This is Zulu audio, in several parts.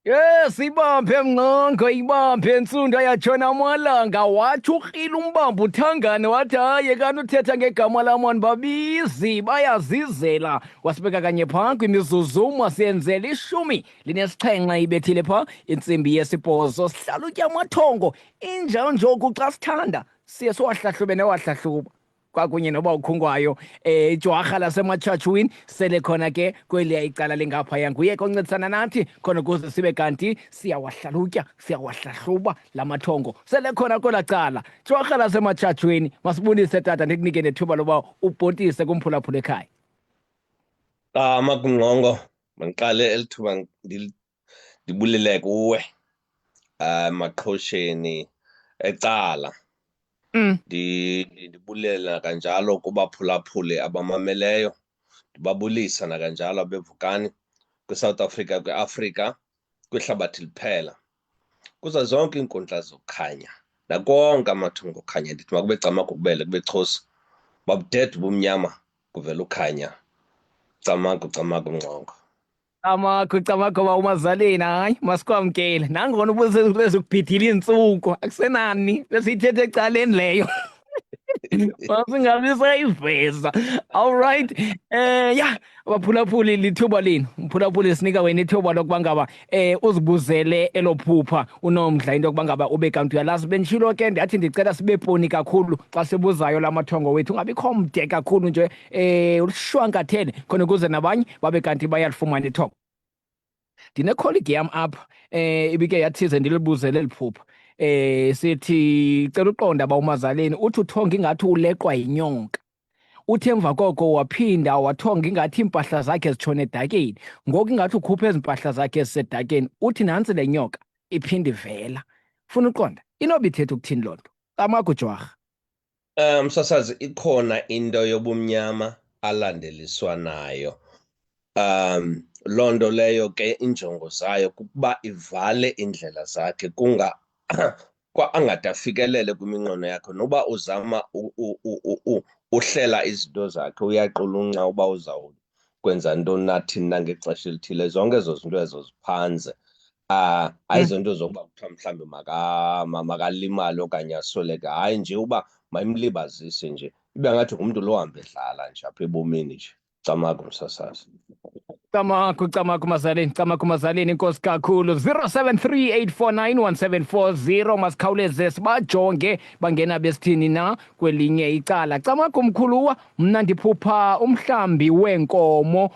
Yes, ibambe mnqongo, ibambe ntsundo yatshona amalanga wathi urhile umbambo uthangane wathi haye kanti uthetha ngegama lamani babizi bayazizela wasibeka kanye phaa kwimizuzu masiyenzela 17 ibethile phaa intsimbi yesibhozo sihlalutya amathongo injalo njoku xa sithanda siye siwahlahlube newahlahluba kwakunye noba ukhungwayo ijwarha lasematshatshwini sele khona ke kweliya icala lingaphaya nguye koncedisana nathi khona ukuze sibe kanti siyawahlalutya siyawahlahluba la mathongo sele khona kwela cala jwarha lasematshatshwini masibulise tata ndikunike nethuba loba ubhotise kumphulaphula ekhaya. Makunqongo mandiqale elithuba ndibulele kuwe maqhosheni ecala. Ndibulela kanjalo kubaphulaphuli abamameleyo, ndibabulisa nakanjalo abevukani kwiSouth Africa, kwiAfrika, kwihlabathi liphela, kuzo zonke iinkundla zokukhanya nakonke amathungo okhanya. Ndithi makube camagu kubele kube chosi, babudede bumnyama kuvela ukhanya. Camagu Nqongo. Camagu ba umazaleni, hayi masikwamkele nangona ubuzezukubhidila iintsuku akusenani besiyithethe ecaleni leyo. Masingabi sayiveza. All right. Ya abaphulaphuli lithuba lini umphulaphuli sinika wena ithuba lokuba ngaba uzibuzele elophupha unomdla into yokuba ngaba ube kanti uyalazi benditshilo ke ndathi ndicela sibe poni kakhulu xa sibuzayo la mathongo wethu ungabikho mde kakhulu nje ushwankathele khona ukuze nabanye babe kanti bayalifumana ithongo. Ndinekholigi yam apha ibike yathize ndilibuzele liphupha sithi cela uqonda bawumazaleni uthi uthonga ingathi uleqwa yinyonka uthi emva koko waphinda wathonga ingathi iimpahla zakhe zitshona edakeni ngoku ingathi ukhupha ezi mpahla zakhe ezisedakeni uthi nantsi le nyoka iphinde ivela. Funa uqonda inoba ithetha ukuthini loo nto amakujwarha? Msasazi, ikhona into yobumnyama alandeliswa nayo. Loo nto leyo ke injongo zayo kukuba ivale indlela zakhe angade afikelele kwiminqweno yakho. Noba uzama uhlela izinto zakhe uyaqulunqa uba uzawukwenza ntoni nathini na ngexesha elithile. Zonke ezo zinto ezo ziphantse. Ayizonto zokuba kuthiwa mhlawumbi makalimale okanye asweleke. Hayi, nje uba mayimlibazise nje ibe ngathi ngumntu lo hamba edlala nje apha ebomini nje. Camagu msasazi. Camagu mazaleni inkosi kakhulu. 0738491740 masikhawuleze sibajonge bangena besithini na kwelinye icala. Camagu mkhuluwa, mna ndiphupha umhlambi weenkomo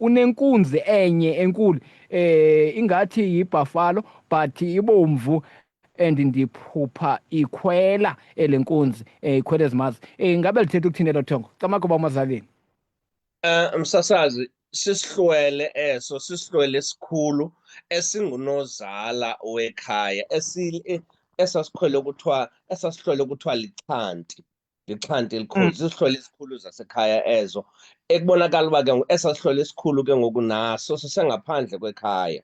unenkunzi enye enkulu ingathi yibhafalo but ibomvu and ndiphupha ikhwela elenkunzi ikhwela ezimazi. Ngabe lithetha ukuthini elo thongo Camagu bawumazaleni? Msasazi, sisihlwele eso, sisihlwele esikhulu esingunozala wekhaya esasihlwele kuthiwa lixhanti elikhulu. Sisihlwele esikhulu zasekhaya ezo ekubonakala uba ke esasihlwele esikhulu ke ngoku naso sisengaphandle kwekhaya.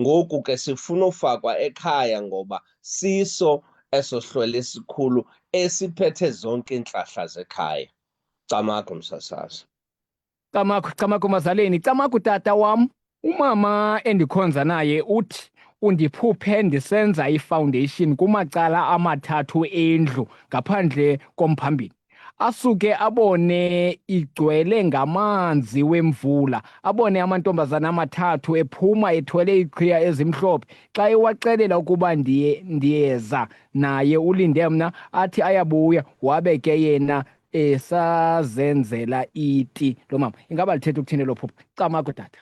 Ngoku ke sifuna ufakwa ekhaya ngoba siso eso sihlwele esikhulu esiphethe zonke iintlahla zekhaya. Camagu msasazi. Camagu mazaleni. Camagu tata wam, umama endikhonza naye uthi undiphuphe ndisenza ifoundation kumacala amathathu endlu ngaphandle komphambili. Asuke abone igcwele ngamanzi wemvula, abone amantombazana amathathu ephuma ethwele iqhiya ezimhlophe. Xa ewaxelela ukuba ndiyeza naye ulinde mna athi ayabuya wabe ke yena esazenzela iti lo mama. Ingaba lithetha ukuthini lo phupha Camagu tata?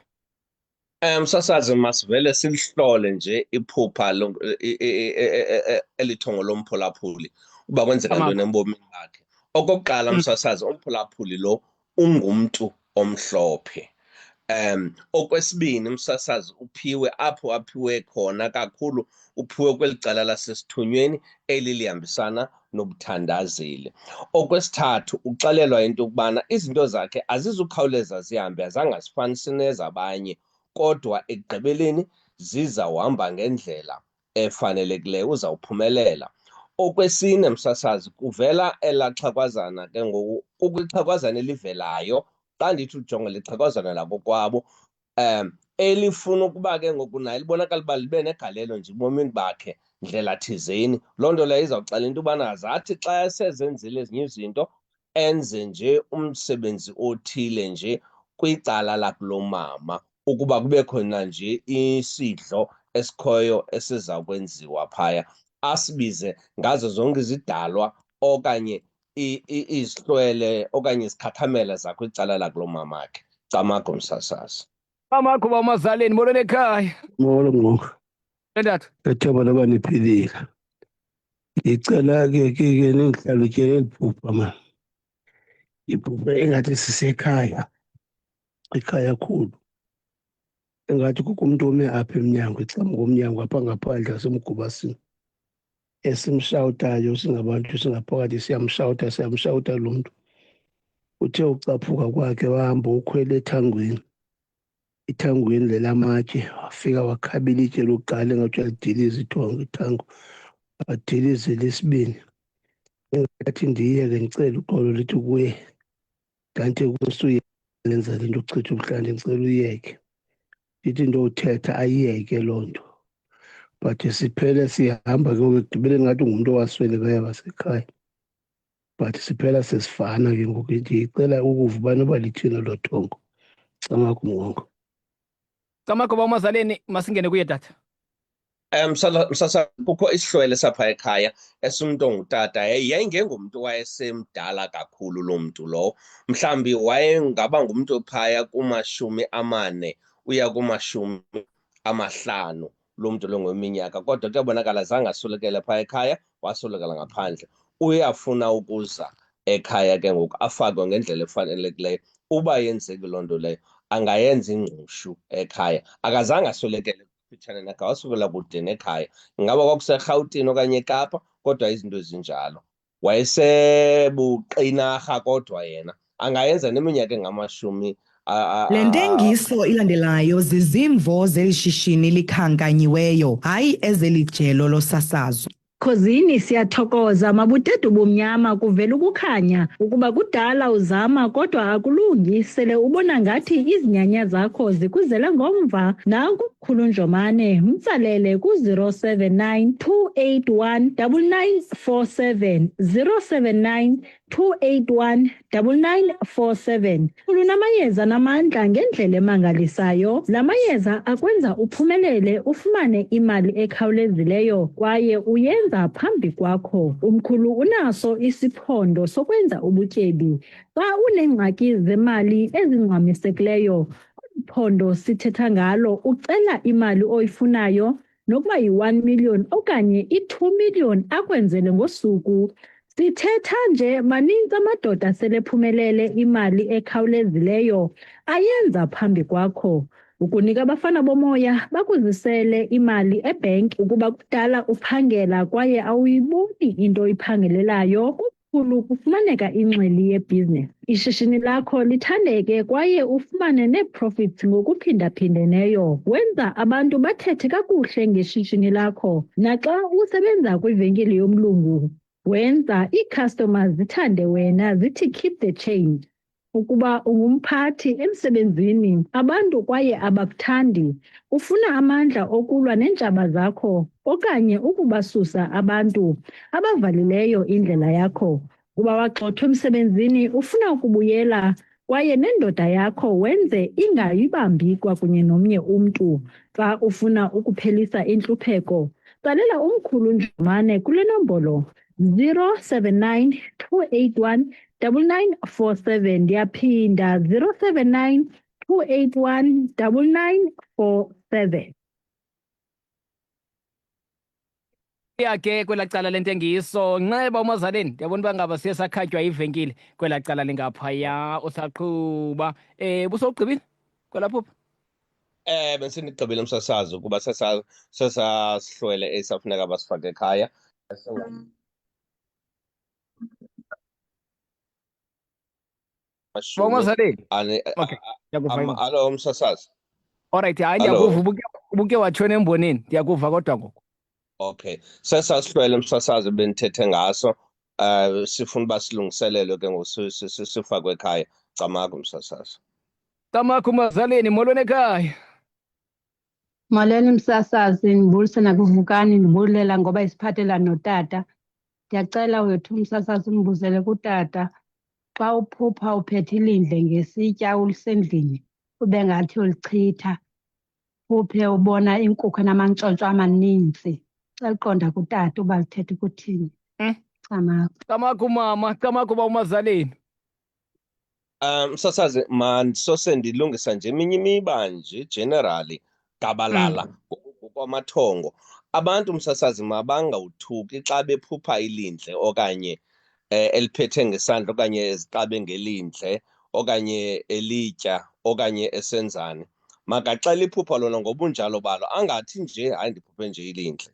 Msasazi, masivele silihlole nje iphupha elithongo lomphulaphuli uba kwenzeka ntoni ebomini bakhe. Okokuqala msasazi, umphulaphuli lo ungumntu omhlophe. Okwesibini msasazi, uphiwe apho aphiwe khona kakhulu, uphiwe kweli cala lasesithunyweni eli lihambisana nobuthandazeli. Okwesithathu, uxelelwa into yokubana izinto zakhe azizukhawuleza zihambe, azange azifanisi nezabanye, kodwa ekugqibeleni zizawuhamba ngendlela efanelekileyo, uzawuphumelela. Okwesine, msasazi, kuvela elaa xhagwazana ke ngoku, kukho ixhagwazana elivelayo xa ndithi ujonga lixhagwazana lakokwabo, elifuna ukuba ke ngoku naye libonakala uba libe negalelo nje ebomini bakhe ndlela thizeni. Loo nto leyo izawuxela into yobana zathi xa sezenzile ezinye izinto enze nje umsebenzi othile nje kwicala lakulomama, ukuba kube khona nje isidlo esikhoyo esiza kwenziwa phaya, asibize ngazo zonke izidalwa okanye izihlwele okanye izikhakhamela zakwicala lakulomamakhe. Camago, msasazi. Amakhuba umazaleni, molweni ekhaya. Molo ngoku. Ntathu. Ethemba loba niphilile. Ngicela ke ningihlalutyele eli phupha man. Iphupha engathi sisekhaya. Ekhaya khulu. Engathi kukho umuntu ome apha emnyango, ecama komnyango apha ngaphandle asemgubasini. Esimshawutayo singabantu singaphakathi siyamshawuta lo muntu. Uthe ucaphuka kwakhe wahamba ukhwela ethangweni. Ithangweni lelamatye wafika wakhaba ilitye lokuqala engathi uyalidiliza ithango. Adilize lesibini. Engathi ndiyeke ngicela uxolo lithi kuye. Kanti kusuyenza le nto uchitha ubuhlande ngicela uyeke. Ndithi into uthetha ayiyeke loo nto. But siphele sihamba ke ekugqibeleni ngathi ngumntu owaswelekayo wasekhaya. But siphela sesifana ke ngoku. Ndicela ukuva uba noba lithini lo thongo. Camakho mongo. Amakhuba umazaleni, masingene kuye tata. Msasa, kukho isihlwele sapha ekhaya esumntu ongutata yayingengumntu wayesemdala kakhulu lo mntu lowo. Mhlawumbi wayengaba ngumntu phaya ku40 uya ku50 lo mntu lo ngeminyaka, kodwa kuyabonakala zange aswelekele phaya ekhaya, waswelekela ngaphandle. Uyafuna ukuza ekhaya ke ngoku afakwe ngendlela efanelekileyo. Uba yenzeki loo nto leyo angayenza ingqushu ekhaya. Akazange aswelekele kufitshane nekhaya, wasukela kude nekhaya. Ingaba kwakuseRhawutini okanye eKapa, kodwa izinto ezinjalo. Wayesebuqinarha kodwa yena angayenza neminyaka engamashumi. Le ntengiso ilandelayo zizimvo zeli shishini likhankanyiweyo, hayi ezeli jelo losasazo. Khosini, siyathokoza mabutete bomnyama, kuvela ukukhanya ukuba kudala uzama kodwa akulungi. Sele ubona ngathi izinyanya zakho zikuzele ngomva. Nanku Khulunjomane, mtsalele ku-079 281 9947 079 281 9947. Ulunamayeza namandla ngendlela emangalisayo. La mayeza akwenza uphumelele, ufumane imali ekhawulezileyo kwaye uyenza phambi kwakho. Umkhulu unaso isiphondo sokwenza ubutyebi. Xa uneengxaki zemali ezingxamisekileyo, phondo sithetha ngalo, ucela imali oyifunayo, nokuba yi-1 million okanye i-2 million akwenzele ngosuku. Sithetha nje maninzi amadoda selephumelele imali ekhawulezileyo ayenza phambi kwakho. Ukunika abafana bomoya bakuzisele imali ebhenki ukuba kudala uphangela kwaye awuyiboni into oyiphangelelayo. Kukhulu kufumaneka inxweli yebhizinesi. Ishishini lakho lithandeke kwaye ufumane nee-profits ngokuphindaphindeneyo. Wenza abantu bathethe kakuhle ngeshishini lakho. Naxa usebenza kwivenkile yomlungu, wenza ii-customers zithande wena, zithi keep the change. Ukuba ungumphathi emsebenzini, abantu kwaye abakuthandi, ufuna amandla okulwa neentshaba zakho okanye ukubasusa abantu abavalileyo indlela yakho. Kuba wagxothwa emsebenzini, ufuna ukubuyela kwaye nendoda yakho wenze ingayibambi kwakunye nomnye umntu. Xa ufuna ukuphelisa intlupheko, tsalela umkhulu Njomane kule nombolo 079 281 9947. Ndiyaphinda 079 281 9947. Yakhe kwelaa cala lentengiso. Nceba umazaleni, ndiyabona uba ngaba siye sakhatywa ivenkile kwelaa cala lingaphaya, usaqhuba. Busowugqibile kwelaa phupha? Bensendigqibile msasazi ukuba sesasihlwele esafuneka basifake ekhaya. Umazaleni. Okay, ndiyakuva. Alo msasazi. Alright, hayi Hello. ndiyakuva, ubuke watshona emboneni, ndiyakuva kodwa ngoku. Okay, sesasihlwele msasazi benithethe ngaso. Sifuna uba silungiselelwe ke ngoku sifakwe ekhaya. Camagu msasazi. Tamakho Mazaleni, molweni ekhaya. Molweni msasazi, ndibulise nakuvukani, ndibulela ngoba isiphathela notata. Ndiyacela wethu umsasazi umbuzele kutata. Xa uphupha uphethe ilindle ngesitya ulisendlini, ube ngathi ulichitha. Phuphe ubona inkukhu namantshontsho amaninzi. Cela uqonda kutata uba lithetha ukuthini. Camagu. Tamakho mama, tamakho ba uMazaleni. Msasazi mandisose ndilungisa nje eminye imiba nje generally gabalala ngokwamathongo. Abantu msasazi mabangawuthuki xa bephupha ilindle okanye eliphethe ngesandla okanye eziqabe ngelindle okanye elitya okanye esenzani. Makaxele iphupha lona ngobunjalo balo, angathi nje hayi ndiphuphe nje ilindle.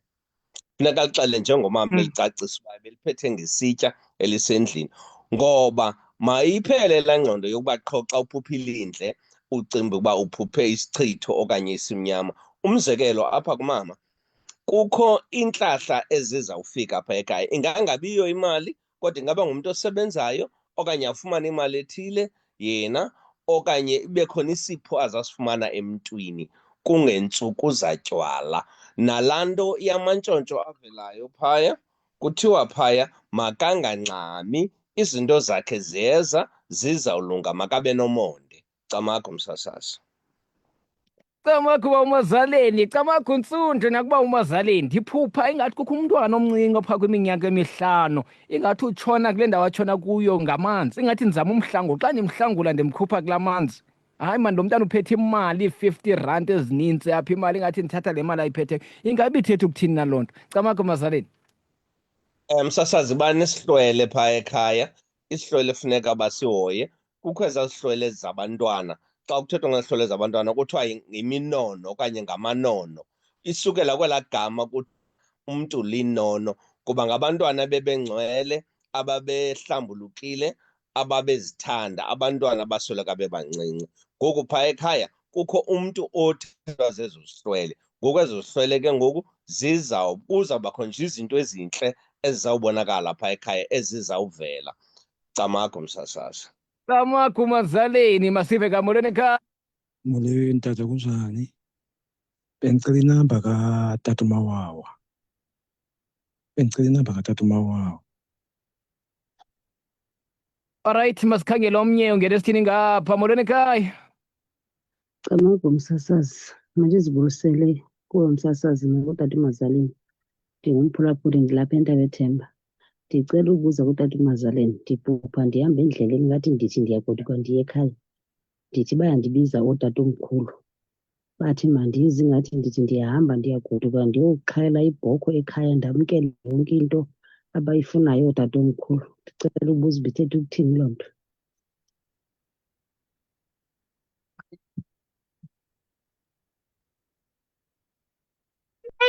Funeka alixele njengomama elicacisa uba beliphethe ngesitya elisendlini, ngoba mayiphele laa ngqondo yokuba qho xa uphupha ilindle ucimba ukuba uphuphe isichitho okanye isimnyama. Umzekelo apha kumama kukho iintlahla ezizawufika apha ekhaya, ingangabiyo imali kodwa ingaba ngumntu osebenzayo okanye afumane imali ethile yena, okanye ibe khona isipho azasifumana emntwini kungeentsuku zatywala. Nalaa nto yamantshontsho avelayo phaya, kuthiwa phaya makangangxami, izinto zakhe ziyeza zizawulunga, makabe nomonde. Camagu msasazi. Tamakho ba uMazaleni, camakho ntsundu nakuba uMazaleni. Ndiphupha ingathi kukho umntwana omncinci opha kwiminyaka emihlanu. Ingathi utshona kule ndawo atshona kuyo ngamanzi. Ingathi ndizama umhlangula. Xa ndimhlangula ndimkhupha kulaa manzi. Hayi mani, lo mntana uphethe imali, i-R50 ezinintsi apha imali. Ingathi ndithatha le mali ayiphetheyo. Ingabi ithetha ukuthini na loo nto? Camakho Mazaleni. Msasazi banesihlwele phaya ekhaya, isihlwele funeka basihoye. Kukho ezaa zihlwele zabantwana. Xa kuthethwa ngezihlwele zabantwana kuthiwa yiminono okanye ngamanono. Isukela kwelaa gama umntu linono, kuba ngabantwana bebengcwele, ababehlambulukile, ababezithanda, abantwana abasweleka bebancinci. Ngoku phaya ekhaya kukho umntu othethwa zezo zihlwele. Ngoku ezo zihlwele ke ngoku kuzawubakho nje izinto ezintle ezizawubonakala phaya ekhaya ezizawuvela. Camagu msasazi. Tamakho Mazaleni, masive kamolweni ekhaya. Molweni tata, kunjani? Bendicela inamba katata uMawawa. Alright, masikhangele omnye ungena esithini ngapha. Molweni ekhaya. Camagu msasazi, mandizibulisele kuwe msasazi nakutata uMazaleni. Ndingumphulaphuli, ndilapha eNtabethemba. Ndicela ukubuza kutata uMazaleni, ndiphupha ndihamba endleleni ngathi ndithi ndiyagoduka ndiye ekhaya. Ndithi bayandibiza ootatomkhulu. Bathi mandizi ngathi ndithi ndiyahamba ndiyagoduka ndiyoxhela ibhokhwe ekhaya, ndamkele yonke into abayifunayo ootatomkhulu. Ndicela ubuza uba ithetha ukuthini loo nto.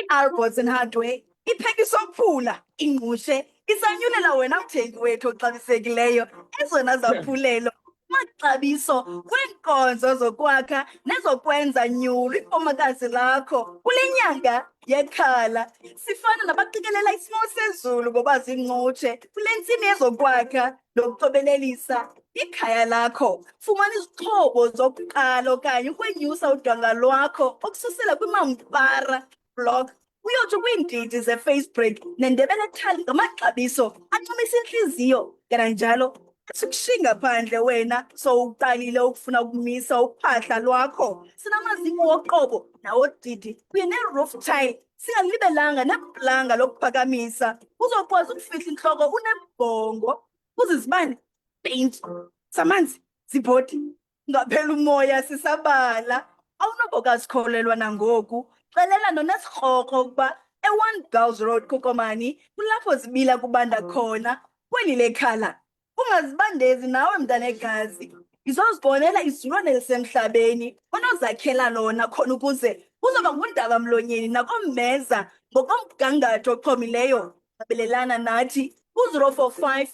Alberts and Hardware ipheka isophula ingqushe isanyulela wena mthengi wethu oxabisekileyo ezona zaphulelo maxabiso kwiinkonzo zokwakha nezokwenza nyulu ifomakazi lakho kule nyanga yekhala. Sifana nabaqikelela isimo sezulu ngoba zincutshe kule ntsimi yezokwakha nokucobelelisa ikhaya lakho. Fumana izixhobo zokuqala okanye ukwenyusa udanga lwakho okususela kwimampara blog uyotsho kwiindidi zeFacebook nendebelethali ngamaxabiso ancumisa intliziyo. Kananjalo asikushiyi phandle wena sowuqalile ukufuna ukumisa uphahla lwakho. Sinamaziko woqobo nawodidi kunye ne-roof tile, singalibelanga neplanga lokuphakamisa. Uzokwazi ukufihla intloko unebhongo, uzizibane, paint, samanzi, zibhodi, ngaphela umoya sisabala. Awunobokasikholelwa nangoku. Xelela noNesirhorho ukuba e-One Girls Road Kokomani kulapho zibila kubanda khona kweli lekhala. Ungazibandezi nawe mntanegazi, ngizozibonela izulwane elisemhlabeni onozakhela lona khona ukuze uzoba ngundaba-mlonyeni nakommeza ngokomgangatho oxhomileyo. Babelelana nathi ku-045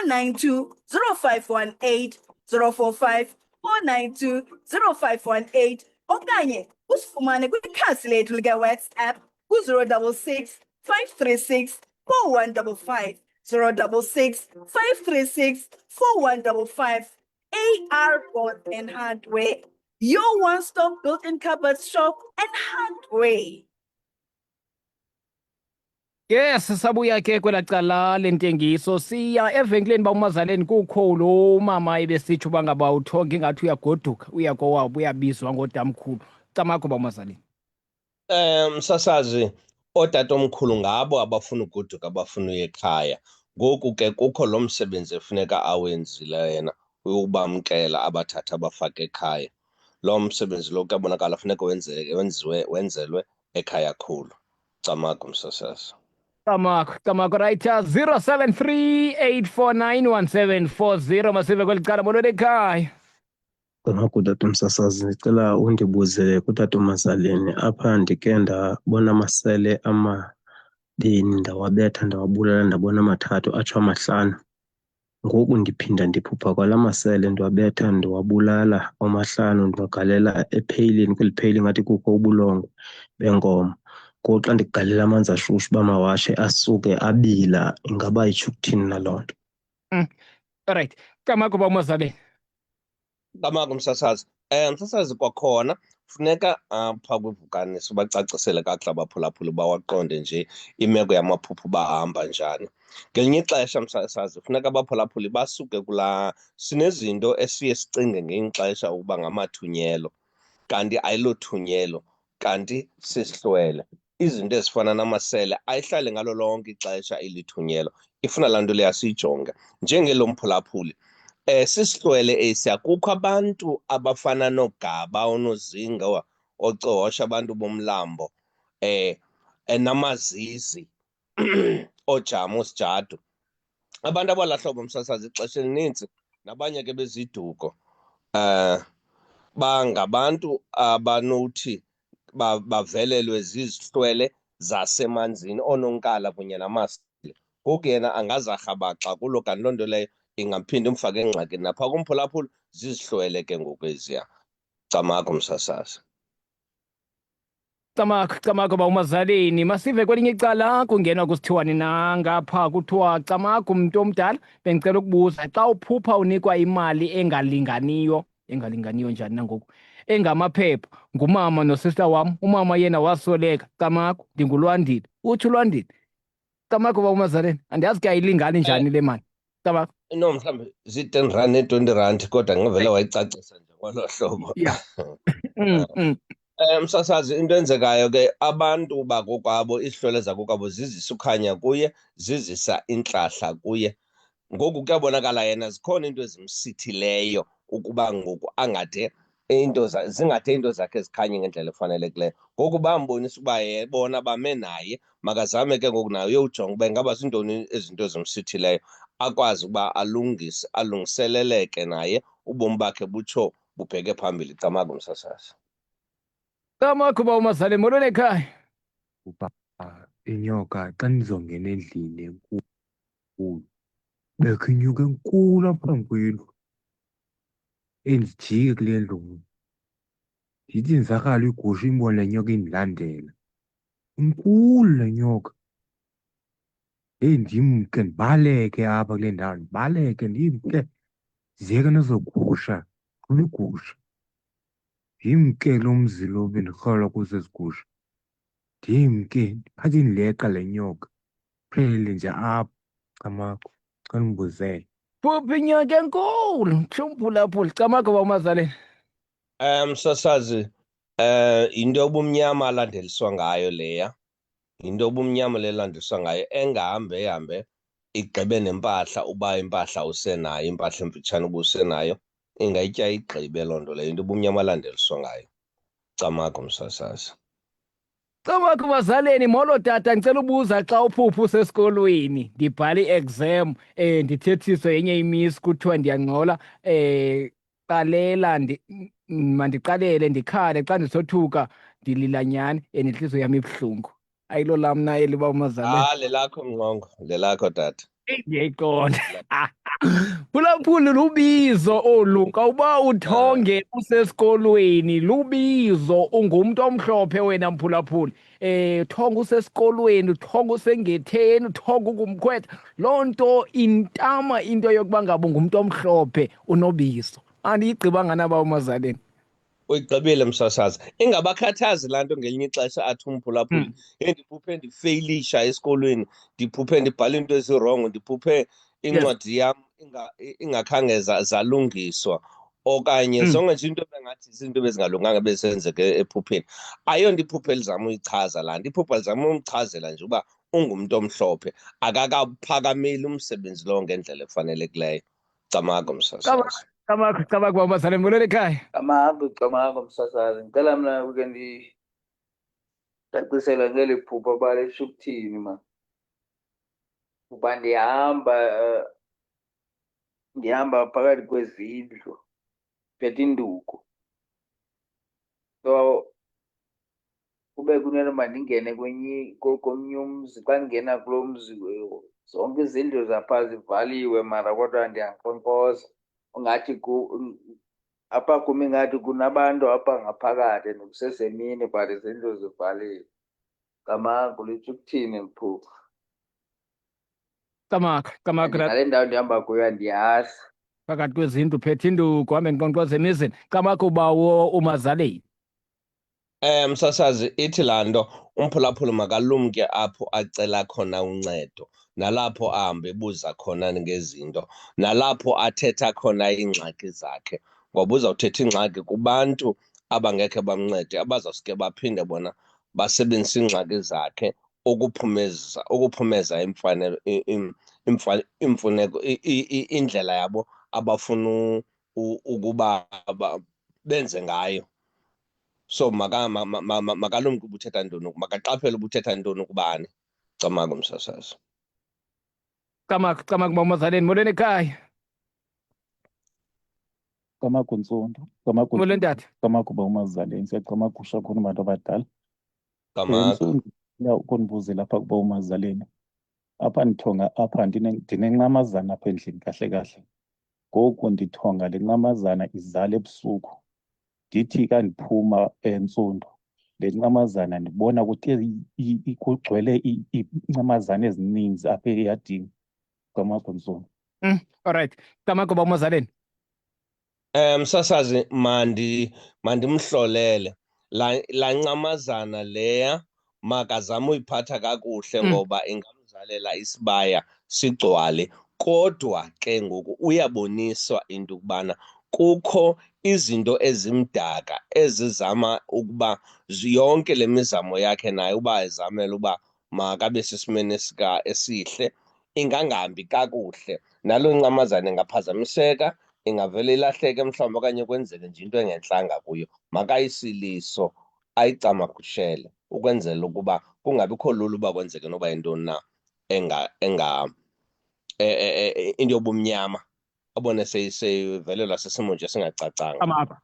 492 0518 045 492 0518 okanye usifumane kwikhasi lethu lika-WhatsApp ku-066 536 4155. 066 536 4155. AR Board and Hardware, your one-stop built-in cupboard shop and hardware. Yes, sabuya ke kwela cala lentengiso siya evenkileni bawumazaleni kukho lo mama ebesitsho bangaba uthonga ingathi uyagoduka uyakowabo uyabizwa ngodamkhulu camakho bawumazaleni. Msasazi, ootatomkhulu ngabo abafuna ugoduka abafuna uya ekhaya. Ngoku ke kukho lo msebenzi efuneka awenzile yena uyubamkela abathatha abafake ekhaya. Lo msebenzi lo kuyabonakala funeka wenzelwe ekhaya khulu. Camakho msasazi. Camakho right 0738491740 masive kweli cala molweni ekhaya. Camakho tata msasazi, ndicela undibuzele kutata uMazaleni. Apha ndike ndabona amasele amabini ndawabetha ndawabulala ndabona amathathu atsho amahlanu. Ngoku ndiphinda ndiphupha kwala masele ndiwabetha ndiwabulala amahlanu ndiwagalela epheyilini, kweli pheyili ngathi kukho ubulongwe benkomo. Ngoku xa ndigalela amanzi ashushu uba mawashe asuke abila, ingaba itsho ukuthini naloo nto? Alright, camakho bawumazaleni. Camakho msasazi. Msasazi, kwakhona funeka apha kwivukani sibacacisele kakuhle abaphulaphuli bawaqonde nje imeko yamaphuphu bahamba njani. Ngelinye ixesha msasazi funeka abaphulaphuli basuke sinezinto esiye sicinge ngelinye ixesha ukuba ngamathunyelo, kanti ayilothunyelo, kanti sisihlwele. Izinto ezifana namasele ayihlale ngalo lonke ixesha ilithunyelo, ifuna laa nto leya siyijonge njengelo mphulaphuli. Sisihlwele esi, akukho abantu abafana noGaba, ooNozinga, oCosha, abantu bomlambo, namazizi, oojama, oosijadu. Abantu abalaa hlobo msasazi ixesha elinintsi nabanye ke beziduko bangabantu abanothi bavelelwe zizihlwele zasemanzini, ooNonkala kunye namasele. Ngoku yena angazarhabaxa kulo, kanti loo nto leyo ingamphinda umfake engxakini. Napha kumphulaphula zizihlwele ke ngoku eziya. Camakho msasazi. Camakho bawumazaleni masive kwelinye icala kungenwa kusithiwani nangapha kuthiwa camakho mntu omdala bendicela ukubuza xa uphupha unikwa imali engalinganiyo njani nangoku engamaphepha ngumama nosista wam, umama yena wasweleka. Camakho ndinguLwandile, utsho uLwandile. Camakho bawumazaleni andiyazi ke ayilingani njani le mali. Camakho No, mhlawumbi zii-10 rand nee-20 rand, kodwa ngavele wayicacisa nje ngolo hlobo. Yeah. Msasazi, into enzekayo ke abantu bakokwabo, izihlwele zakokwabo zizisa ukhanya kuye, zizisa intlahla kuye. Ngoku kuyabonakala yena zikhona into ezimsithileyo ukuba ngoku angade zingade into zakhe zikhanye ngendlela efanelekileyo. Ngoku bambonisa ukuba bona bame naye, makazame ke ngoku naye uyowujonga uba ingaba zintoni ezinto ezimsithileyo, akwazi ukuba alungiseleleke naye, ubomi bakhe butsho bubheke phambili. Camakho msasazi. Camakho bawumazaleni molweni ekhaya. Uba inyoka xa ndizongena endlini enkulu bekho inyoka enkulu apha phambi kwendlu endijike kule ndlu. Ndithi ndizakhala igusha imbone le nyoka indilandela, inkulu le nyoka. Heyi, ndimke ndibaleke apha kule ndawo, ndibaleke ndimke ndiziyeke nezo gusha, qhuba igusha. Ndimke lo mzi lo bendirhola kuzo ezi gusha, ndimke ndiphathe indileqa le nyoka, phelele nje apha. Camakho xa ndimbuzele. Phupha inyoka enkulu tsho umphulaphuli. Camakho bawumazaleni. Msasazi, into yobumnyama alandeliswa ngayo leya, into yobumnyama le elandeliswa ngayo, engahambe igqibe nempahla. Uba impahla usenayo, impahla emfitshane uba usenayo, ingayitya igqibe loo nto leyo, into yobumnyama alandeliswa ngayo. Camakho msasazi. Camakho bazaleni, molo tata, ndicela ubuza xa uphupha usesikolweni ndibhala i-exam ndithethiswe yenye imiss kuthiwa ndiyangxola qalela mandiqalele ndikhale xa ndisothuka ndilila nyhani nentliziyo yam ibuhlungu. Ayilo lam na eli bawumazaleni. Lelakho mnqongo, lelakho tata. Ngiyayiqonda. Phulaphula lubizo olu kawuba uthonge usesikolweni lubizo ungumuntu omhlophe wena mphulaphula. Thonga usesikolweni, thonga usengetheni, thonga ungumkhwetha. Loo nto intama into yokuba ngaba ungumuntu omhlophe unobizo. Andiyigqibanga naba umazaleni. Uyigqibile msasazi. Ingabakhathazi laa nto ngelinye ixesha athi umphulaphuli, ndiphuphe ndifeyilisha esikolweni, ndiphuphe ndibhala into ezirongo, ndiphuphe incwadi yam ingakhange zalungiswa, okanye zonke nje into bengathi izinto bezingalunganga bezenzeke ephupheni. Ayonto iphupho elizama uyichaza laa nto. Iphupho lizama umchazela nje uba ungumntu omhlophe akakaphakameli umsebenzi lowo ngendlela efanelekileyo. Camago msasazi. Cabanga uba umazaleni mbulele ekhaya. Camago msasazi. Ngicela mna uke ndicacisela ngeli phupho balisho ukuthini ma. Uba ndihamba phakathi kwezindlu phethe induku. So kube kunento mandingene komnye umzi. Xa ndingena kulo mzi zonke izindlu zapha zivaliwe mara kodwa ndiyankqonkqoza. Ungathi apha kum ingathi kunabantu apha ngaphakathi nokusesemini but izindlu zivaliwe. Camago litsho ukuthini liphupho. Camago. Nale ndawo ndihamba kuyo andiyazi. Phakathi kwezindlu phethe induku uhambe nkqonkqoza emizini. Camago uba umazaleni. Msasazi, ithi laa nto umphulaphula makalumke apho acela khona uncedo, nalapho ahambe ebuza khona ngezinto, nalapho athetha khona iingxaki zakhe, ngoba uzawuthetha ingxaki kubantu abangekhe bamncede, abazawusuke baphinde bona basebenzise iingxaki zakhe ukuphumeza imfuneko, indlela yabo abafuna ukuba benze ngayo. So makalumke uba uthetha ntoni, makaqaphele uba uthetha ntoni kubani. Camago msasazi. Camago uba umazaleni mbulele ekhaya. Camago Ntsondo. Mbulele tata. Camago uba umazaleni. Siyacamagusha khona abantu abadala. Camago. Ukundibuzela apha kuba umazaleni. Apha ndithonga apha ndinenqamazana apha endlini kahle kahle. Ngoku ndithonga le nqamazana izala ebusuku. Ndithi ka ndiphuma Ntsondo le nqamazana ndibona ukuthi kugcwele iincamazana ezininzi apha eyadini. Camago Ntsondo. Alright. Camago uba umazaleni. Msasazi, mandimhlolele la ncamazana leya makazama uyiphatha kakuhle ngoba ingamzalela isibaya sigcwale. Kodwa ke ngoku uyaboniswa into ukubana kukho izinto ezimdaka ezizama ukuba yonke le mizamo yakhe naye uba ezamela uba makabe sesimeni esihle ingangahambi kakuhle. Nalo ncamazana ingaphazamiseka, ingavele ilahleke mhlawumbi okanye kwenzeke nje into engentlanga kuyo. Makayisiliso, ayicamagushele ukwenzela ukuba kungabikho lula uba kwenzeke noba yintoni na into yobumnyama abone seyivelelwa sisimo nje singacacanga.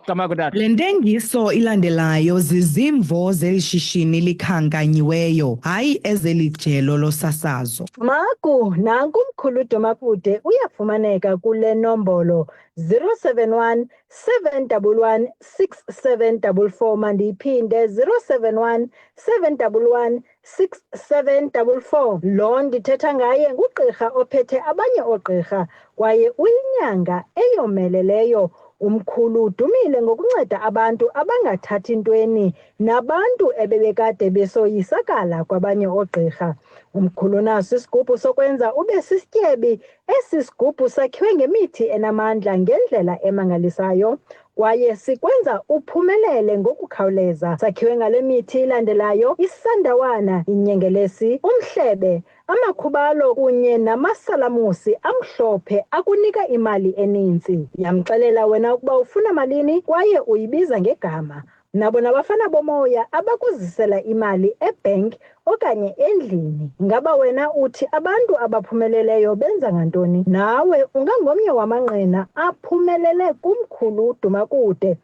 Camago tata. Le ntengiso ilandelayo zizimvo zeli shishini likhankanyiweyo, hayi ezeli jelo losasazo. Maku, nanku umkhulu Domakude uyafumaneka kule nombolo 071 711 6744. Mandiyiphinde 071 711 6744. Lo ndithetha ngaye ngugqirha ophethe abanye oogqirha kwaye uyinyanga eyomeleleyo. Umkhulu udumile ngokunceda abantu abangathathi ntweni nabantu ebebekade besoyisakala kwabanye oogqirha. Umkhulu naso isigubhu sokwenza ube sisityebi. Esi sigubhu sakhiwe ngemithi enamandla ngendlela emangalisayo kwaye sikwenza uphumelele ngokukhawuleza. Sakhiwe ngale mithi ilandelayo: isandawana, inyengelesi, umhlebe, amakhubalo kunye namasalamusi amhlophe akunika imali eninzi. Yamxelela wena ukuba ufuna malini kwaye uyibiza ngegama. Nabo nabafana bomoya abakuzisela imali ebhenki okanye endlini. Ngaba wena uthi abantu abaphumeleleyo benza ngantoni? Nawe ungangomnye wamanqina aphumelele kumkhulu Domakude.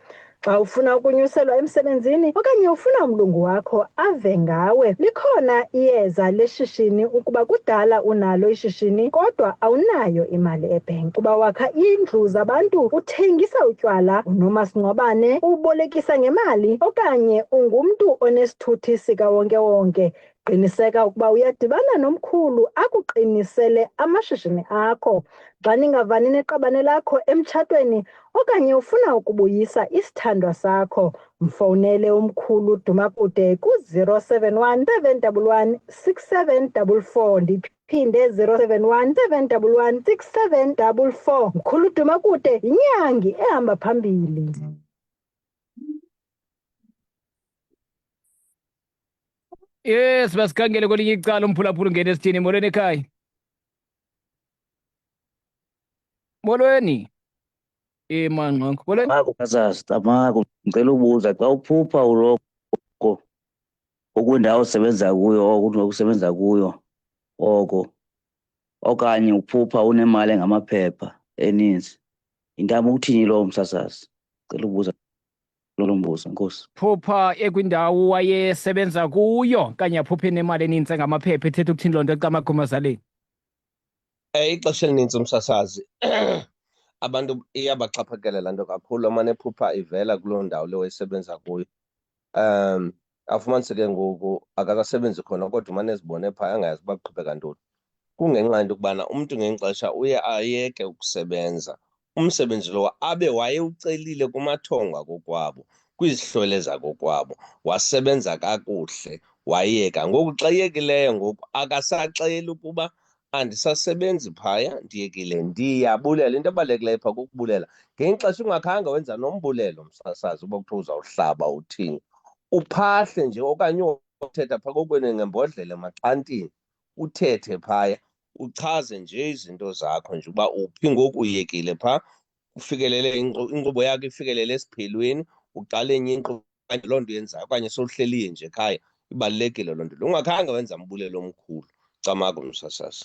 Xa ufuna ukunyuselwa emsebenzini okanye ufuna umlungu wakho ave ngawe, likhona iyeza leshishini ukuba kudala unalo ishishini kodwa awunayo imali ebhenki. Kuba wakha indlu zabantu, uthengisa utywala, unomasingcwabane, ubolekisa ngemali okanye ungumntu onesithuthi sikawonke-wonke, qiniseka ukuba uyadibana nomkhulu akuqinisele amashishini akho. Xa ningavani neqabane lakho emtshatweni okanye ufuna ukubuyisa isithandwa sakho, mfowunele umkhulu Dumakude ku-071 711 6744. Ndiphinde 071 711 6744. Mkhulu Dumakude yinyangi ehamba phambili. Yes, basikhangele kwelinye icala umphulaphula ungena esithini. Molweni ekhaya. Molweni. Manqongo. Molweni. Msasazi, Camagu, ngicela ubuza xa uphupha uloko okwindawo osebenza kuyo okusebenza kuyo oko okanye uphupha unemali engamaphepha eninzi, intama ukuthini lowo msasazi? Ngicela ubuza lo mbuzo, Nkosi. Phupha ekwindawo wayesebenza kuyo kanye aphuphe nemali eninzi engamaphepha, ethetha ukuthini loo nto Camagu Mazaleni? Ixesha elinintsi umsasazi abantu iyabaxhaphakela laa nto kakhulu, amane ephupha ivela kuloo ndawo leyo wayesebenza kuyo. Afumaniseke ngoku akakasebenzi khona kodwa umane ezibone phaya angayazi uba kuqhubeka ntoni. Kungenxa yento yokubana umntu ngexesha uye ayeke ukusebenza umsebenzi lowo abe wayewucelile kumathongo akokwabo, kwizihlwele zakokwabo, wasebenza kakuhle wayeka. Ngoku xa eyekileyo ngoku akasaxeli ukuba andisasebenzi phaya, ndiyekile, ndiyabulela. Into ebalulekileyo phaa kukubulela. Ngelinye ixesha ungakhange wenza nombulelo msasazi uba kuthiwa uzawuhlaba uthini, uphahle nje okanye uthetha phaa kokweni ngembodlela emaxhantini, uthethe phaya uchaze nje izinto zakho nje uba uphi ngoku uyekile phaa, ufikelele inkqubo yakho ifikelele esiphelweni, uqale enye inkqubo loo nto yenzayo okanye sowuhleliye nje ekhaya. Ibalulekile loo nto. Ungakhange wenza mbulelo omkhulu Camagu msasazi.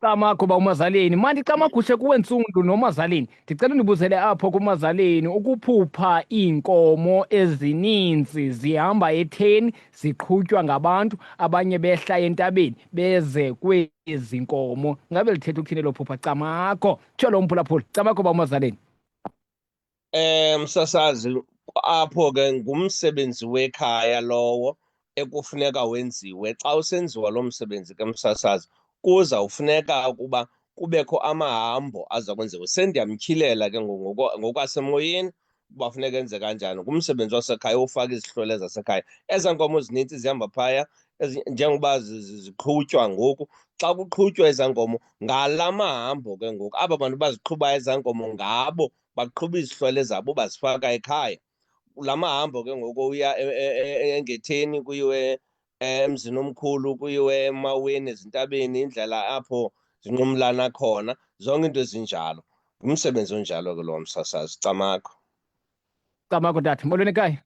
Camagu uMazaleni, mandicamaguhle kuwe ntsundu noMazaleni. Ndicela undibuzele apho kuMazaleni, ukuphupha iinkomo ezininzi zihamba etheni ziqhutywa ngabantu, abanye behla entabeni beze kwezi nkomo. Ngabe lithetha ukuthini elo phupha Camagu? Tsho lo mphulaphula. Camagu uMazaleni. Msasazi, apho ke ngumsebenzi wekhaya lowo ekufuneka wenziwe. Xa usenziwa lo msebenzi ke msasazi, kuzawufuneka ukuba kubekho amahambo aza kwenziwa. Sendiyamtyhilela ke ngokwasemoyeni uba funeka enze kanjani. Ngumsebenzi wasekhaya ufaka izihlwele zasekhaya. Ezaa nkomo zinintsi zihamba phaya njengoba ziqhutywa ngoku. Xa kuqhutywa ezaa nkomo ngala mahambo ke ngoku, aba bantu baziqhubayo ezaa nkomo ngabo baqhuba izihlwele zabo bazifaka ekhaya. La mahambo ke ngoku uya engetheni, kuyiwe emzini omkhulu, kuyiwe emaweni ezintabeni, indlela apho zinqumlana khona, zonke into ezinjalo. Ngumsebenzi onjalo ke lowo msasazi Camagu. Camagu tata. Molweni ekhaya.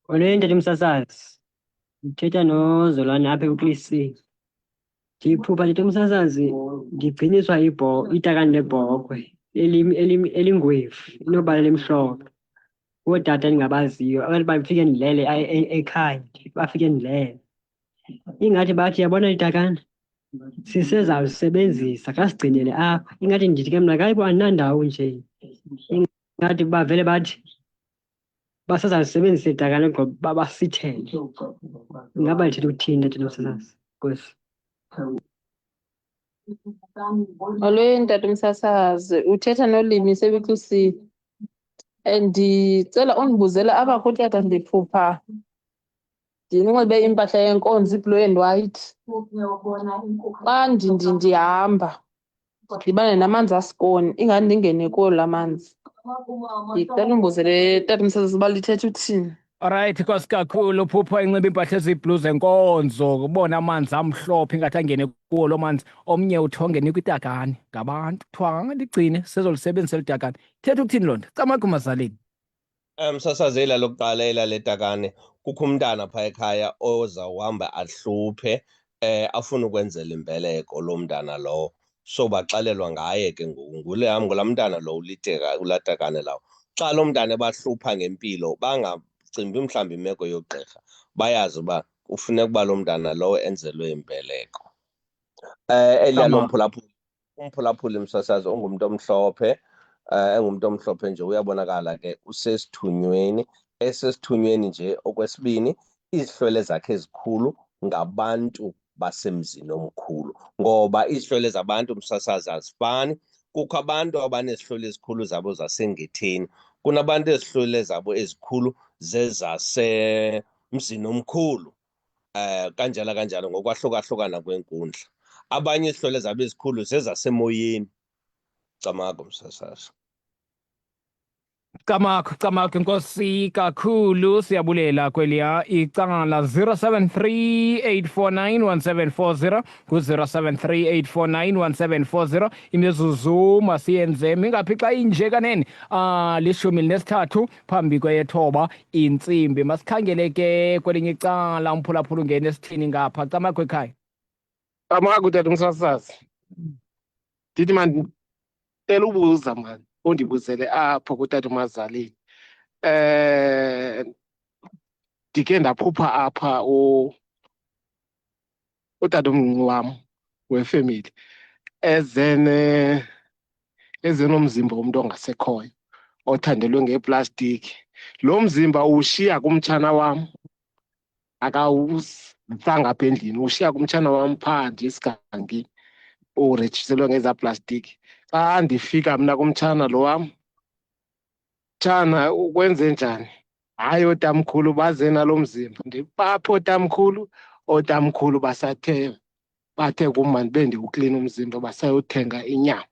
Molweni tata msasazi, ndithetha noZolwane apha eKlisini. Ndiphupha tata msasazi ndigqinyiswa itakane lebhokhwe elingwevu, inobala elimhlophe. Ootata endingabaziyo abantu bafike ndilele ekhaya, bafike ndilele. Ingathi bathi, yabona itakane sisezawusebenzisa, kasigcinele apha. Ingathi ndithi ke mna kayibo andinandawo nje. Ingathi bavele bathi basazalisebenzisa itakane ngoba basithele. Ingaba lithetha ukuthini tata msasazi? Nkosi. Molweni tata msasazi, uthetha noLimi sebeKlisini. Ndicela undibuzele apha kutata ndiphupha ndinxibe impahla yenkonzo, i-blue and white. Xa ndihamba ndidibane namanzi asikoni, ingathi ndingene kuwo la manzi. Ndicela undibuzele tata msasazi uba lithetha uthini. Alright, Nkosi kakhulu. Uphupha inxiba impahla ezibhlu zenkonzo, ubona amanzi amhlophe ingathi angene kuwo loo manzi, omnye uthongene kwitakane ngabantu. Kuthiwa ndigcine sezolisebenzisa eli takane. Thetha ukuthini loo nto Camagu Mazaleni? Msasazi, ela lokuqala ela letakane, kukho umntana phaa ekhaya ozawuhamba ahluphe afune ukwenzela imbeleko loo mntana lowo. So baxelelwa ngaye ke ngoku ngulaa mntana lo ulatakane lawo. xa lo mntana bahlupha ngempilo bangacimbi mhlawumbi imeko yogqirha, bayazi uba kufuneka uba lo mntana lowo enzelwe imbeleko. Eliya lomphulaphuli, umphulaphuli msasazi ungumntu omhlophe, engumntu omhlophe nje uyabonakala ke usesithunyweni. Esesithunyweni nje okwesibini, izihlwele zakhe ezikhulu ngabantu basemzini omkhulu, ngoba izihlwele zabantu msasazi azifani. Kukho abantu abanezihlwele ezikhulu zabo zasengetheni, kunabantu ezihlwele zabo ezikhulu zezasemzini omkhulu, kanjalo kanjalo ngokwahlukahlukana kwenkundla. Abanye izihlwele zabo ezikhulu zezasemoyeni. Camago msasazi. Camaco, Nkosi kakhulu, siyabulela kweliya icala 0738491740 ku-0738491740 imizuzu masiyenze mingaphi xa inje kanene 13 phambi kweyethoba intsimbi. Masikhangele ke kwelinye icala umphulaphula ungene esithini ngapha. Camaco ekhaya. Camaco tata umsasazi, ndithi mandicela ubuza mani ondibuzele apho kutata uMazaleni. Ndike ndaphupha apha utatomncinci wam wefemeli ezenomzimba womntu ongasekhoyo othandelwe ngeplastiki. Lo mzimba ushiya kumtshana wam, akawusanga apha endlini, ushiya kumtshana wam phaa nje esigangeni urejiselwe ngezaa plastiki. Xa ndifika mna kumtshana lo wam, tshana ukwenze njani? Hayi ootamkhulu baze nalo mzimba. Ndipapha ootamkhulu bathe kum mandibe ndiwuklina umzimba basayothenga inyama.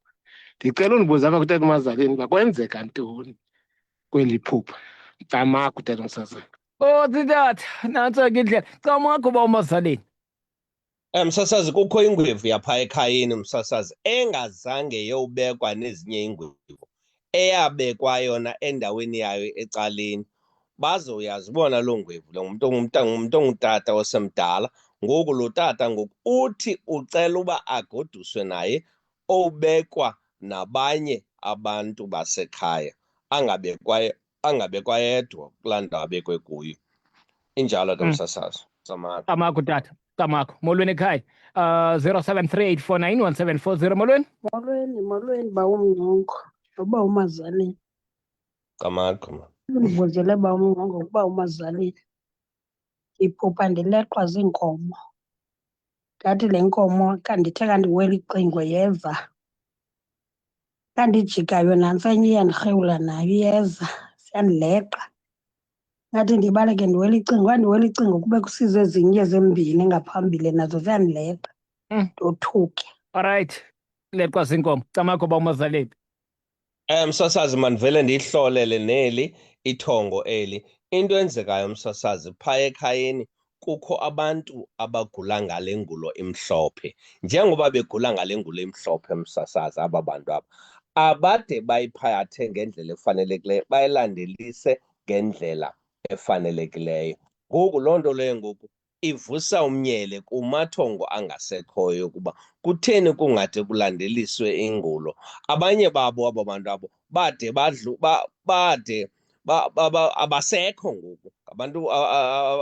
Ndicela undibuza apha kutata uMazaleni uba kwenzeka ntoni kweli phupha. Camaco tata umsazana. Titata, nantso ke indlela. Camaco uba uMazaleni. Msasazi, kukho ingwevu yapha ekhayeni msasazi engazange yobekwa nezinye iingwevu, eyabekwa yona endaweni yayo ecaleni. Bazoyazibona loo ngwevu, lo ngumntu ongutata osemdala. Ngoku lo tata ngoku uthi ucela uba agoduswe naye obekwa nabanye abantu basekhaya, angabekwa yedwa kulaa ndawo abekwe kuyo. Injalo ke msasazi. Camaco tata. Camaco, molweni ekhaya. 0738491740 molweni. Molweni ba uMnqongo noba uMazaleni. Camaco. Ndivuzele ba uMnqongo ukuba uMazaleni ndiphupha ndileqwa ziinkomo. Ndathi le nkomo kandithe kandiwela icingo yeva, kandijikayo nantsi enye iyandirhewula nayo iyeza siyandileqa. Ngathi ndibaleke ndiwela icingo kube kusize ezinye ezimbini ngaphambili nazo ziyandileqa ndothuke. Alright, leqwa ziinkomo. Camaco uba uMazaleni. Msasazi, mandivele ndiyihlolele neli ithongo eli. Into enzekayo msasazi, phaya ekhayeni kukho abantu abagula ngale ngulo imhlophe. Njengoba begula ngale ngulo imhlophe msasazi, aba bantu aba abade bayiphathe ngendlela efanelekileyo, bayilandelise ngendlela efanelekileyo. Ngoku loo nto leyo ngoku ivusa umnyele kumathongo angasekhoyo ukuba kutheni kungade kulandeliswe ingulo. Abanye babo abo bantu abo bade abasekho ngoku, ngabantu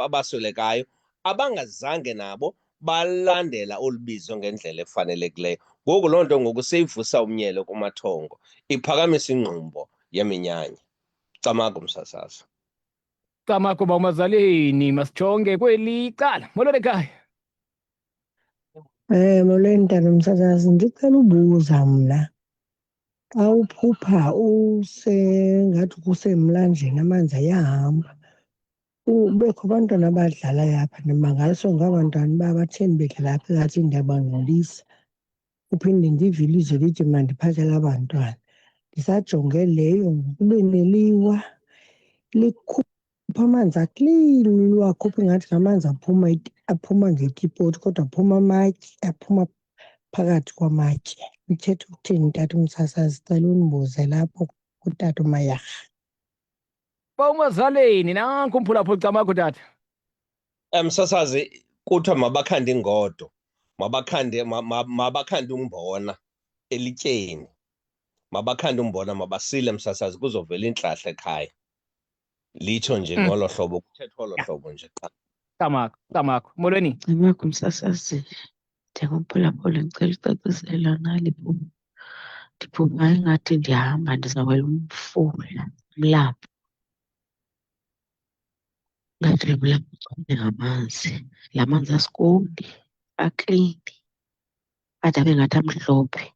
abaswelekayo abangazange nabo balandela olu bizo ngendlela efanelekileyo. Ngoku loo nto ngoku seyivusa umnyele kumathongo, iphakamisa ingqumbo yeminyanya. Camaco msasazi. Camaco uba uMazaleni, masijonge kweli cala. Molweni ekhaya. Molweni tata umsasazi, ndicela ubuza mna. Xa uphupha ngathi kusemlanjeni amanzi ayahamba, kubekho abantwana abadlalayo apha, ndimangaliswa ngabantwana uba batheni bedlala apha ngathi ndiyabangcolisa. Uphinde ndive ilizwi lithi mandiphakele abantwana. Ndisajonge leyo ngokube neliwa likhupha amanzi aklini, liwakhupha ingathi ngamanzi aphuma ngekipoti kodwa aphuma amatye, aphuma phakathi kwamatye. Ithetha ukuthini tata umsasazi? Cela undibuze lapho kutata uMayarha. Ba uMazaleni, nanku umphulaphuli Camaco tata. Msasazi, kuthiwa mabakhande ingodo, mabakhande umbona elityeni. mabakhande umbona mabasile msasazi kuzovela intlahla ekhaya. Litsho nje ngolo hlobo, kuthethwa olo hlobo nje qha. Tamakho molweni. Tamakho msasazi, ndingumphulaphula ndicela ucacisela nali phupha. Ndiphupha ingathi ndihamba ndizawela umfula umlambo. Ngathi lo mlambo ugcwele ngamanzi, la manzi asikoli, aklini, ade abe ngathi amhlophe.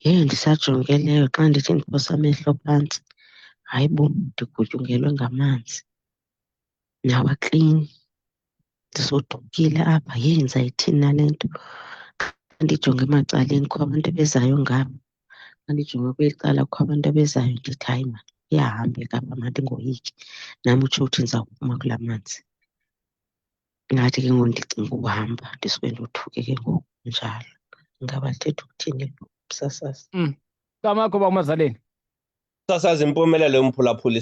Ndisajongeleyo xa ndithi ndiphosa amehlo phantsi, hayi bo, ndigutyungelwe ngamanzi. Nawo aklini, ndisodukile apha. Ndizayithini na le nto? Xa ndijonge emacaleni kukho abantu abezayo ngapha, xa ndijonge kweli cala kukho abantu abezayo, ndithi hayi mani iyahambeka apha mandingoyiki. Nam utsho uthi ndizawuphuma kulaa manzi. Ngathi ke ngoku ndicinga ukuhamba ndisuke ndothuke ke ngoku njalo. Ingaba lithetha ukuthini msasazi? Tamakho bawumazaleni. Msasazi, impumelelo yomphulaphula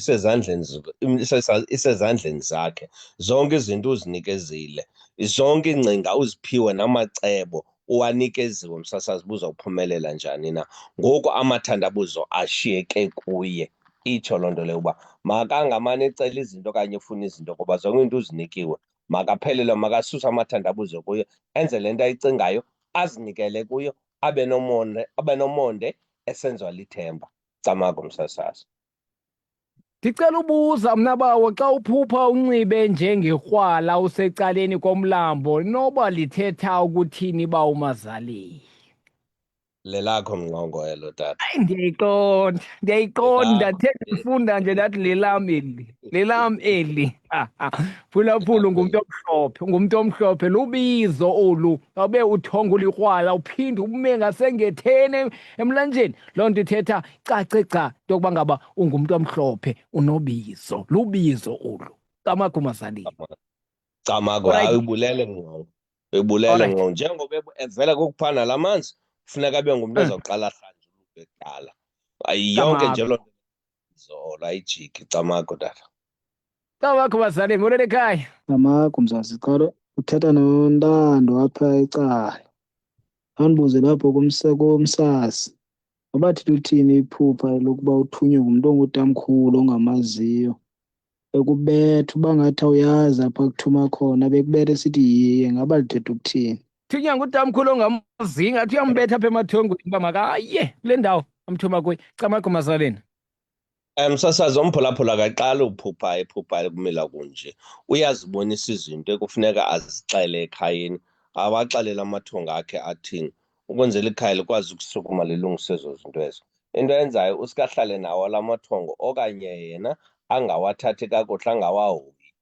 isezandleni zakhe. Zonke izinto uzinikezile, zonke iingcinga uziphiwe namacebo uwanikeziwe msasazi, buzawuphumelela njani na. Ngoku amathandabuzo ashiyeke kuye. Itsho loo nto leyo uba makangamane ecela izinto okanye efuna izinto ngoba zonke into uzinikiwe. Makaphelele, makasuse amathandabuzo kuyo, enze le nto ayicingayo, azinikele kuyo, abe nomonde esenziwa lithemba. Tamakho msasazi. Ndicela ubuza mna bawo, xa uphupha unxibe njengerhwala usecaleni komlambo, noba lithetha ukuthini bawumazaleni? Lelakho mnqongo elo tata. Hayi, ndiyayiqonda ndithe ndifunda nje ndathi lelam eli. Phulaphula ungumntu omhlophe, lubizo olu. Awube uthonga ulirhwala uphinde ume ngasengetheni emlanjeni. Loo nto ithetha cace into yokuba ngaba ungumntu omhlophe unobizo, lubizo olu. Tamakho mazaleni. Tamakho, hayi ubulele ngqongo, ubulele ngqongo. Njengoba evela kokuphana la manzi, funeka abe ngumntu ozawuqala ahlanjuluke kuqala. Yonke nje loo nto izolo ayijiki. Tamakho tata. Tamakho bazaleni, molweni ekhaya. Tamakho mzazi, qala uthetha noNtando apha ecala. Andibuze lapho komsasi. Abathi luthini iphupha lokuba uthunywe ngumntu ongutamkhulu ongamaziyo, ekubetha uba ngathi awuyazi apha kuthuma khona, bekubetha esithi yiye, ngaba lithetha ukuthini? Thunywa ngutamkhulu ongamaziyo, ngathi uyambetha apha emathongweni uba makaye kule ndawo amthuma kuyo. Tamakho mazaleni. Msasazi, omphulaphula akaqala uphupha ephuphayo kumila kunje. Uyazibonisa izinto ekufuneka azixele ekhayeni, awaxelele amathongo akhe athini, ukwenzela ikhaya likwazi ukusukuma lilungise ezo zinto ezo. Into enzayo uske ahlale nawo la mathongo okanye yena angawathathi kakuhle, angawahoyi.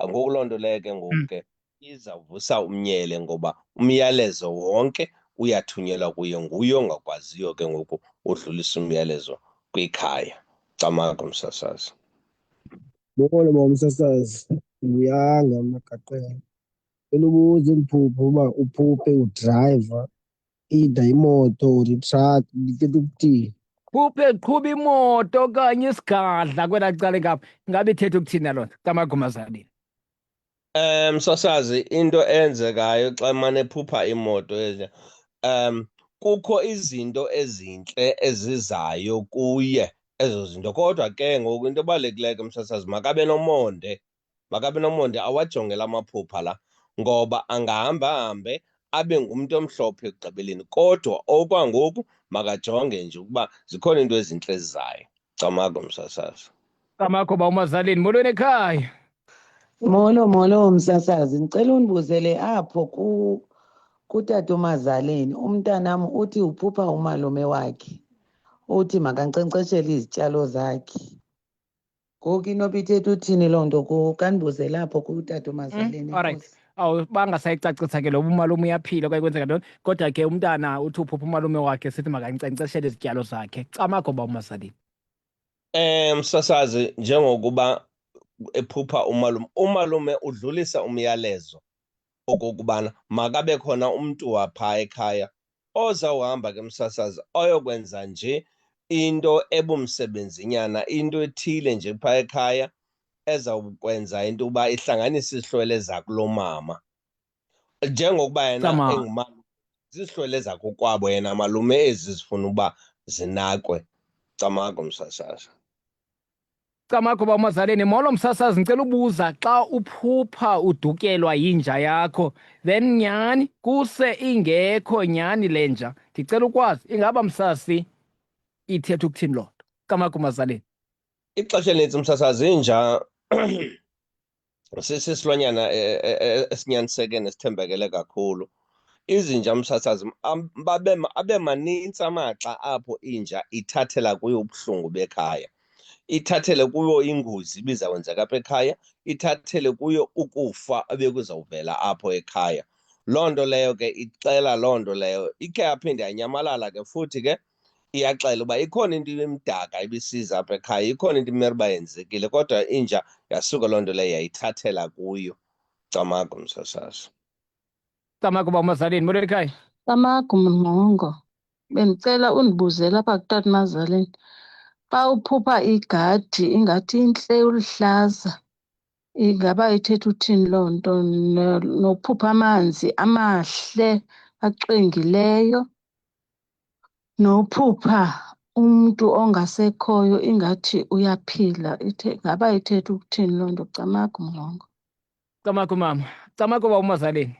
Ngoku loo nto leyo ke ngoku ke izawuvusa umnyele ngoba umyalezo wonke uyathunyelwa kuye, nguye ongakwaziyo ke ngoku udlulisa umyalezo kwikhaya. Tamakho msasazi. Molo bawumsasazi, uyanga magaqela. Elubuza imphupho uba uphuphe udrayiva either imoto or itrakhi, lithetha ukuthini? Phuphe qhuba imoto okanye isigadla kwelaa cala ngapha, ingabe ithetha ukuthini na loo nto? Tamakho mazaleni. Msasazi, into enzekayo xa mane ephupha imoto kukho izinto ezintle ezizayo kuye ezo zinto. Kodwa ke ngoku into ebalulekileyo msasazi, makabe nomonde, awajongele amaphupha la, ngoba ahambe abe ngumntu omhlophe ekugqibeleni. Kodwa okwangoku makajonge nje ukuba zikhona iinto ezintle ezizayo. Tamakho msasazi. Tamakho bawumazaleni, molweni ekhaya. Molo msasazi, ndicela undibuzele apho kutata uMazaleni. Umntanam uthi uphupha umalume wakhe, uthi makankcenkceshele izityalo zakhe. Ngoku inoba ithetha uthini loo nto? Kandibuzele apho kutata uMazaleni. Alright. Bangasayicacisa ke lo umalume uyaphila okanye kwenzeka ntoni, kodwa ke umntana uthi uphupha umalume wakhe sithi makankcenkceshele izityalo zakhe. Tamakho bawumazaleni. Msasazi, njengokuba ephupha umalume udlulisa umyalezo okokubana makabe khona umntu wapha ekhaya ozawuhamba ke msasazi oyokwenza nje into ebumsebenzinyana, into ethile nje phaa ekhaya ezawukwenza into yokuba ihlanganise izihlwele zakulo mama. Njengokuba yena engumalume, zizihlwele zakokwabo yena malume ezi zifuna uba zinakwe. Camagu msasazi. Camagu bawumazaleni, molo msasazi, ngicela ubuza xa uphupha udukelwa yinja yakho then nyani kuse ingekho nyani le nja, ndicela ukwazi ingaba msasi ithetha ukuthini loo nto? Camagu mazaleni. Ixesha elinintsi msasazi inja sisilwanyana esinyaniseke nesithembekele kakhulu. Izinja msasazi abe manintsi amaxa apho inja ithathela kuyo ubuhlungu bekhaya, ithathele kuyo ingozi ibizawenzeka apha ekhaya, ithathele kuyo ukufa ebekuzawuvela apho ekhaya. Loo nto leyo ke ixela loo nto leyo ikhe yaphinde yanyamalala ke futhi ke iyaxela uba ikhona into emdaka ibisiza apha ekhaya, ikhona into imele uba yenzekile, kodwa inja yasuka loo nto leyo yayithathela kuyo. Camagu msasazi. Camagu bawumazaleni, molo ekhaya. Camagu mnqongo, bendicela undibuzele apha kutata Mazaleni. Xa uphupha igadi ingathi intle uluhlaza, ingaba ithetha uthini loo nto? Nophupha amanzi amahle axwengileyo, nophupha umntu ongasekhoyo ingathi uyaphila, ingaba ithetha ukuthini loo nto? Camagu mnqongo. Camagu mama, Camagu bawumazaleni.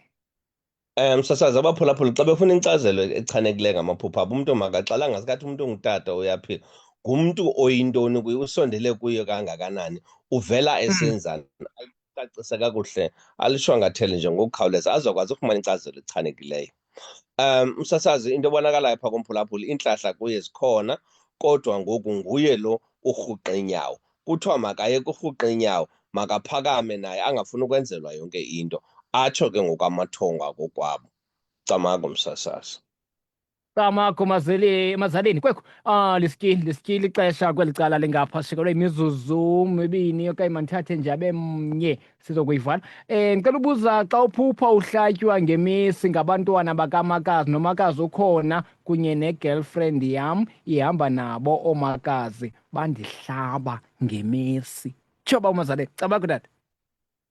Msasazi, abaphulaphuli xa befuna inkcazelo echanekileyo ngamaphupha abo, umntu makaxalanga sikathi umntu ongutata uyaphila. Ngumntu oyintoni kuye, usondele kuyo kangakanani, uvela esenzani, alicacise kakuhle, alishwangathele nje ngokukhawuleza azokwazi ukufumana inkcazelo echanekileyo. Msasazi, into ebonakalayo phaa komphulaphuli, iintlahla kuye zikhona, kodwa ngoku nguye lo urhuqa inyawo. Kuthiwa makayeke urhuqa inyawo, makaphakame naye angafuni ukwenzelwa yonke into, atsho ke ngokwamathongo akokwabo. Camagu msasazi. Camagu mazaleni, kwekho lisikili ixesha kweli cala lingapha, sikelwe imizuzu mibini okanye mandithathe nje abe mnye sizokuyivala. Ngicela ubuza, xa uphupha uhlatywa ngemisi ngabantwana bakamakazi, nomakazi ukhona kunye ne-girlfriend yam ihamba nabo oomakazi bandihlaba ngemisi, tsho bawumazaleni. Camagu tata.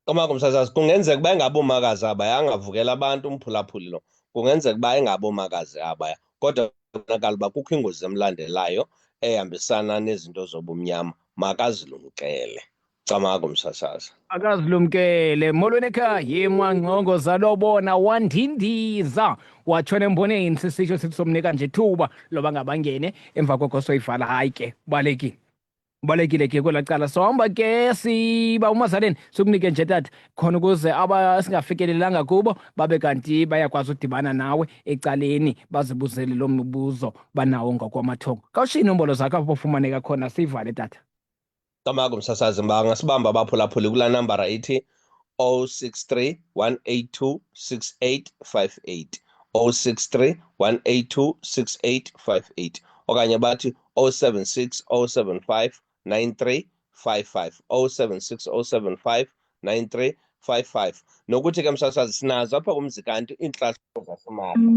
Camagu msasazi, kungenzeka uba engabomakazi abaya, angavukela abantu umphulaphuli lo, kungenzeka uba engabomakazi abaya, kodwa kubonakala uba kukho ingozi emlandelayo ehambisana nezinto zobumnyama, makazilumkele. Camagu msasazi. Akazilumkele. Molweni ekhaya, yemangqongo zalobona wandindiza watshona emboneni, sisitsho sithi somnika nje thuba loba ngabangene emva koko soyivala. Hayi ke ubalekile ke kwelaa cala, sohamba ke siba umazaleni sikunike nje tata khona ukuze singafikelelanga kubo babe kanti bayakwazi udibana nawe ecaleni bazibuzele lo mibuzo banawo ngokwamathongo. Kawushiye iinombolo zakho apho ufumaneka khona, siyivale tata. Camagu msasazi, bangasibamba abaphulaphuli kulaa nambara ithi 063 182 6858, 063 182 6858, okanye bathi 076 075 9355, 076 075 9355. Nokuthi ke msasazi, sinazo apha kumzi kanti iintlahla zasimahla,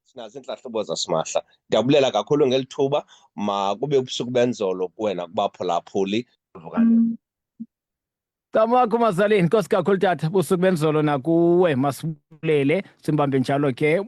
sinazo iintlahlubo zasimahla. Ndiyabulela kakhulu ngeli thuba, makube ubusuku benzolo kuwena kubaphulaphuli. Camagu mazaleni, nkosi kakhulu tata, busuku benzolo nakuwe, masibulele simbambe njalo ke.